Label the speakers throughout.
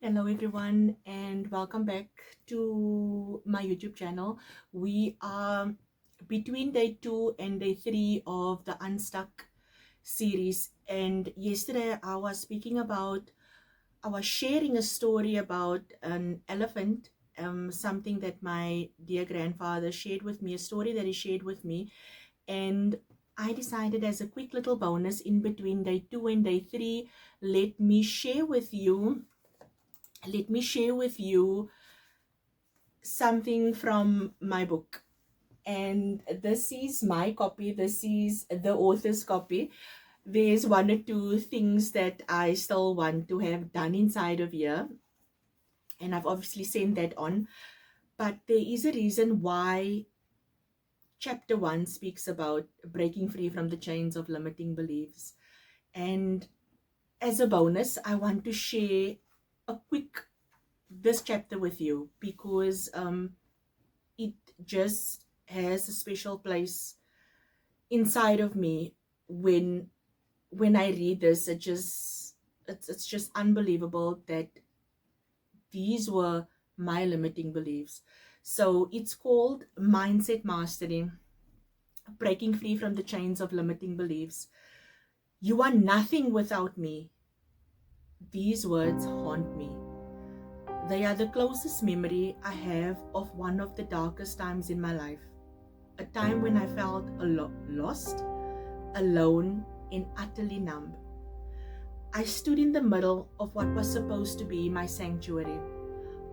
Speaker 1: Hello everyone and welcome back to my YouTube channel. We are between day 2 and day 3 of the Unstuck series, and yesterday I was sharing a story about an elephant, something that my dear grandfather shared with me, a story that he shared with me, and I decided as a quick little bonus in between day 2 and day 3, let me share with you something from my book. And this is my copy. This is the author's copy. There's one or two things that I still want to have done inside of here, and I've obviously sent that on. But there is a reason why chapter 1 speaks about breaking free from the chains of limiting beliefs. And as a bonus, I want to share a quick this chapter with you because it just has a special place inside of me when I read this. It's just unbelievable that these were my limiting beliefs. So it's called Mindset Mastery, Breaking Free from the Chains of Limiting Beliefs. You are nothing without me. These words haunt me. They are the closest memory I have of one of the darkest times in my life. A time when I felt lost, alone, and utterly numb. I stood in the middle of what was supposed to be my sanctuary,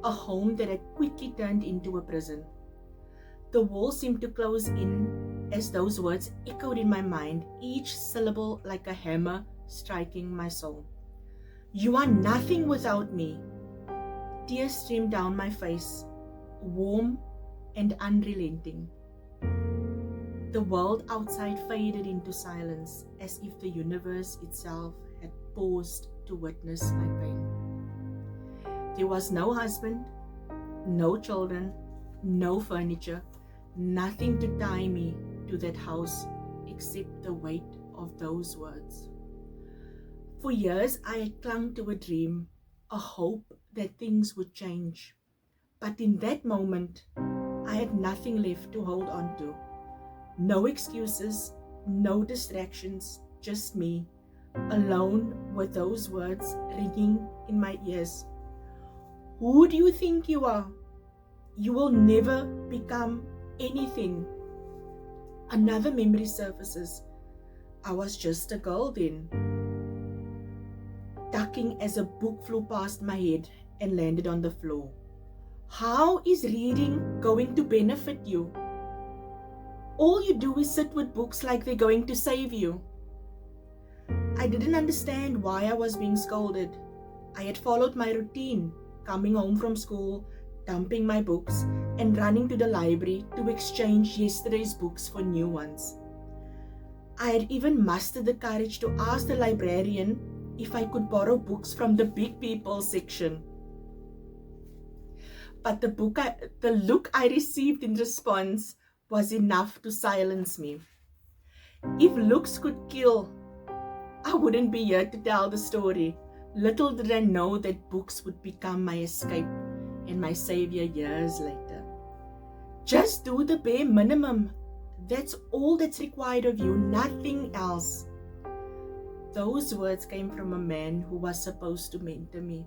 Speaker 1: a home that had quickly turned into a prison. The walls seemed to close in as those words echoed in my mind, each syllable like a hammer striking my soul. You are nothing without me. Tears streamed down my face, warm and unrelenting. The world outside faded into silence, as if the universe itself had paused to witness my pain. There was no husband, no children, no furniture, nothing to tie me to that house except the weight of those words. For years I had clung to a dream, a hope that things would change. But in that moment, I had nothing left to hold on to. No excuses, no distractions, just me, alone with those words ringing in my ears. Who do you think you are? You will never become anything. Another memory surfaces. I was just a girl then, ducking as a book flew past my head and landed on the floor. How is reading going to benefit you? All you do is sit with books like they're going to save you. I didn't understand why I was being scolded. I had followed my routine, coming home from school, dumping my books, and running to the library to exchange yesterday's books for new ones. I had even mustered the courage to ask the librarian if I could borrow books from the big people section. But the look I received in response was enough to silence me. If looks could kill, I wouldn't be here to tell the story. Little did I know that books would become my escape and my savior years later. Just do the bare minimum. That's all that's required of you, nothing else. Those words came from a man who was supposed to mentor me.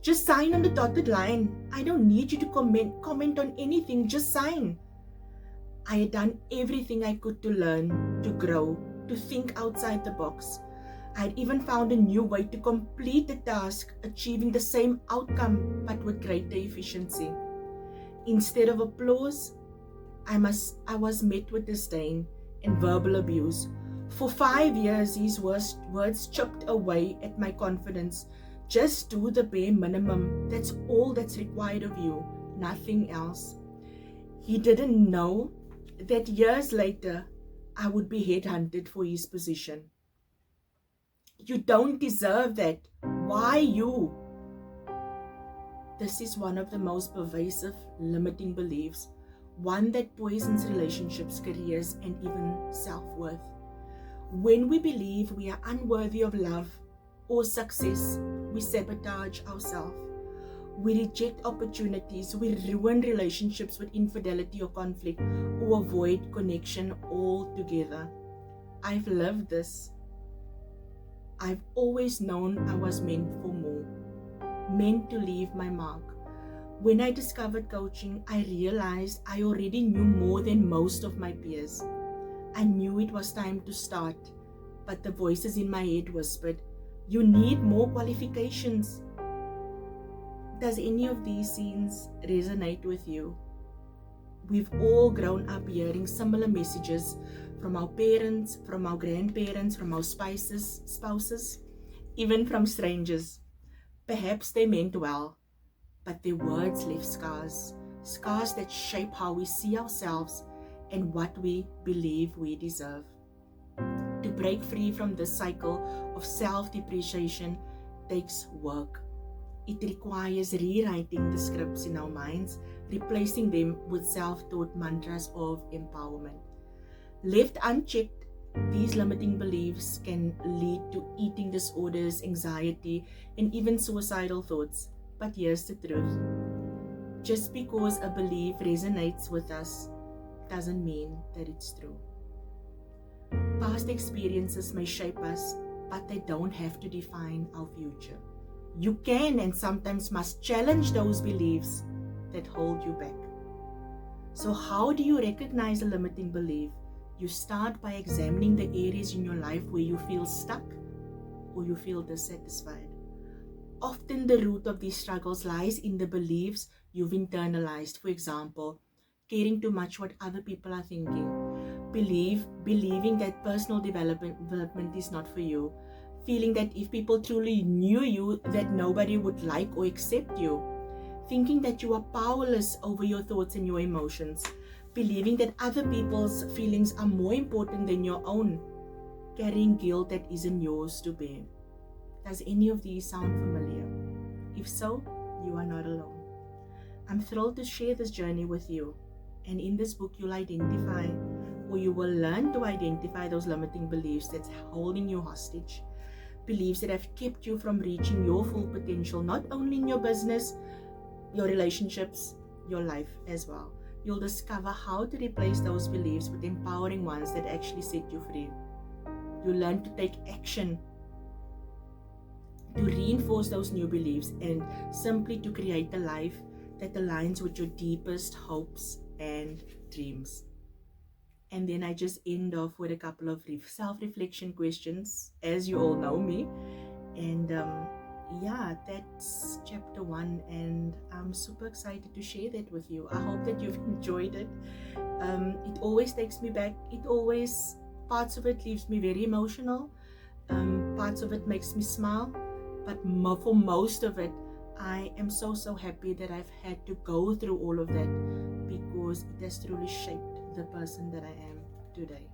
Speaker 1: Just sign on the dotted line. I don't need you to comment on anything, just sign. I had done everything I could to learn, to grow, to think outside the box. I had even found a new way to complete the task, achieving the same outcome but with greater efficiency. Instead of applause, I was met with disdain and verbal abuse. For 5 years, these words chipped away at my confidence. Just do the bare minimum. That's all that's required of you, nothing else. He didn't know that years later, I would be headhunted for his position. You don't deserve that. Why you? This is one of the most pervasive limiting beliefs, one that poisons relationships, careers, and even self-worth. When we believe we are unworthy of love or success, we sabotage ourselves. We reject opportunities, we ruin relationships with infidelity or conflict, or avoid connection altogether. I've lived this. I've always known I was meant for more, meant to leave my mark. When I discovered coaching, I realized I already knew more than most of my peers. I knew it was time to start, but the voices in my head whispered, "You need more qualifications." Does any of these scenes resonate with you? We've all grown up hearing similar messages from our parents, from our grandparents, from our spouses, even from strangers. Perhaps they meant well, but their words left scars, scars that shape how we see ourselves and what we believe we deserve. To break free from this cycle of self-depreciation takes work. It requires rewriting the scripts in our minds, replacing them with self-taught mantras of empowerment. Left unchecked, these limiting beliefs can lead to eating disorders, anxiety, and even suicidal thoughts. But here's the truth. Just because a belief resonates with us doesn't mean that it's true. Past experiences may shape us, but they don't have to define our future. You can and sometimes must challenge those beliefs that hold you back. So how do you recognize a limiting belief? You start by examining the areas in your life where you feel stuck or you feel dissatisfied. Often the root of these struggles lies in the beliefs you've internalized. For example, caring too much what other people are thinking, believing that personal development is not for you, feeling that if people truly knew you, that nobody would like or accept you, thinking that you are powerless over your thoughts and your emotions, believing that other people's feelings are more important than your own, carrying guilt that isn't yours to bear. Does any of these sound familiar? If so, you are not alone. I'm thrilled to share this journey with you. And in this book, you'll identify, or you will learn to identify those limiting beliefs that's holding you hostage. Beliefs that have kept you from reaching your full potential, not only in your business, your relationships, your life as well. You'll discover how to replace those beliefs with empowering ones that actually set you free. You'll learn to take action to reinforce those new beliefs and simply to create a life that aligns with your deepest hopes and dreams. And then I just end off with a couple of self-reflection questions, as you all know me. And yeah, that's chapter 1, and I'm super excited to share that with you. I hope that you've enjoyed it. It always takes me back. Parts of it leaves me very emotional. Parts of it makes me smile. But for most of it, I am so happy that I've had to go through all of that, because it has truly shaped the person that I am today.